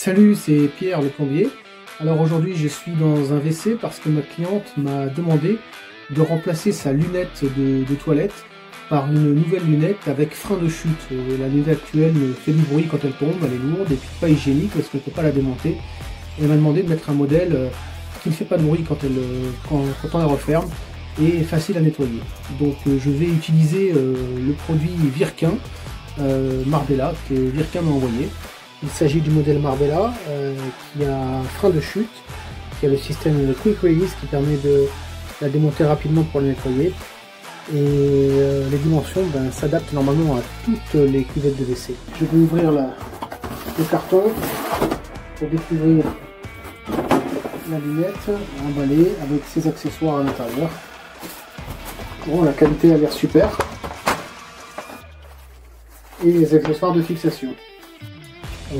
Salut, c'est Pierre le plombier. Alors aujourd'hui je suis dans un WC parce que ma cliente m'a demandé de remplacer sa lunette de toilette par une nouvelle lunette avec frein de chute. La lunette actuelle fait du bruit quand elle tombe, elle est lourde et puis pas hygiénique parce qu'elle ne peut pas la démonter. Et elle m'a demandé de mettre un modèle qui ne fait pas de bruit quand on la referme et facile à nettoyer. Donc je vais utiliser le produit Virquin Marbella que Virquin m'a envoyé. Il s'agit du modèle Marbella qui a un frein de chute, qui a le système Quick Release qui permet de la démonter rapidement pour le nettoyer. Et les dimensions s'adaptent normalement à toutes les cuvettes de WC. Je vais ouvrir le carton pour découvrir la lunette emballée avec ses accessoires à l'intérieur. Bon, la qualité a l'air super. Et les accessoires de fixation.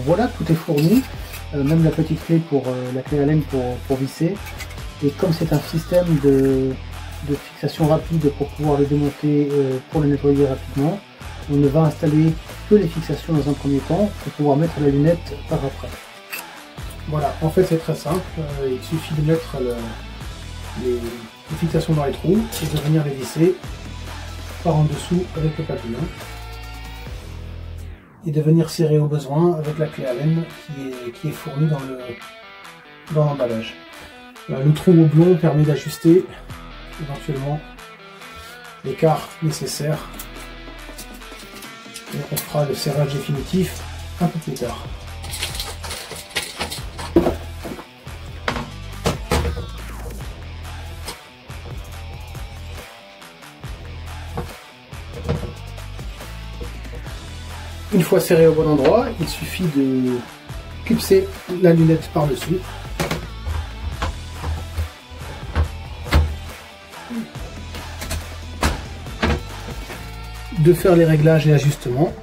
Voilà, tout est fourni, même la petite clé pour la clé Allen pour visser. Et comme c'est un système de fixation rapide pour pouvoir le démonter, pour le nettoyer rapidement, on ne va installer que les fixations dans un premier temps pour pouvoir mettre la lunette par après. Voilà, en fait c'est très simple, il suffit de mettre les fixations dans les trous et de venir les visser par en dessous avec le papillon. Et de venir serrer au besoin avec la clé Allen qui est fournie dans l'emballage. Le trou oblong permet d'ajuster éventuellement l'écart nécessaire et on fera le serrage définitif un peu plus tard. Une fois serré au bon endroit, il suffit de clipser la lunette par-dessus. De faire les réglages et ajustements.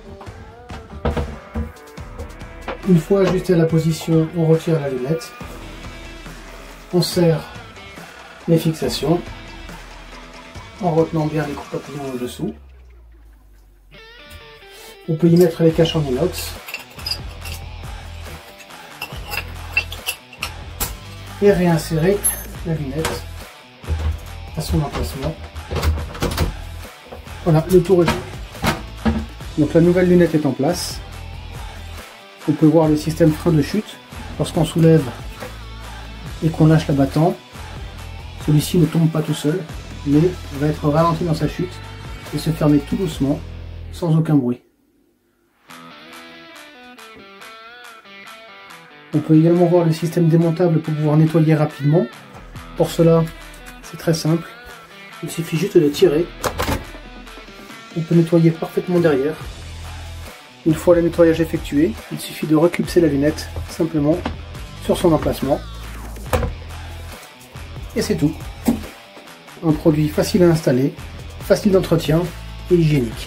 Une fois ajusté à la position, on retire la lunette. On serre les fixations en retenant bien les coups papillons au dessous. On peut y mettre les caches en inox et réinsérer la lunette à son emplacement. Voilà, le tour est joué. Donc la nouvelle lunette est en place. On peut voir le système frein de chute. Lorsqu'on soulève et qu'on lâche l'abattant, celui-ci ne tombe pas tout seul, mais va être ralenti dans sa chute et se fermer tout doucement, sans aucun bruit. On peut également voir le système démontable pour pouvoir nettoyer rapidement. Pour cela, c'est très simple. Il suffit juste de tirer. On peut nettoyer parfaitement derrière. Une fois le nettoyage effectué, il suffit de reclipser la lunette simplement sur son emplacement. Et c'est tout. Un produit facile à installer, facile d'entretien et hygiénique.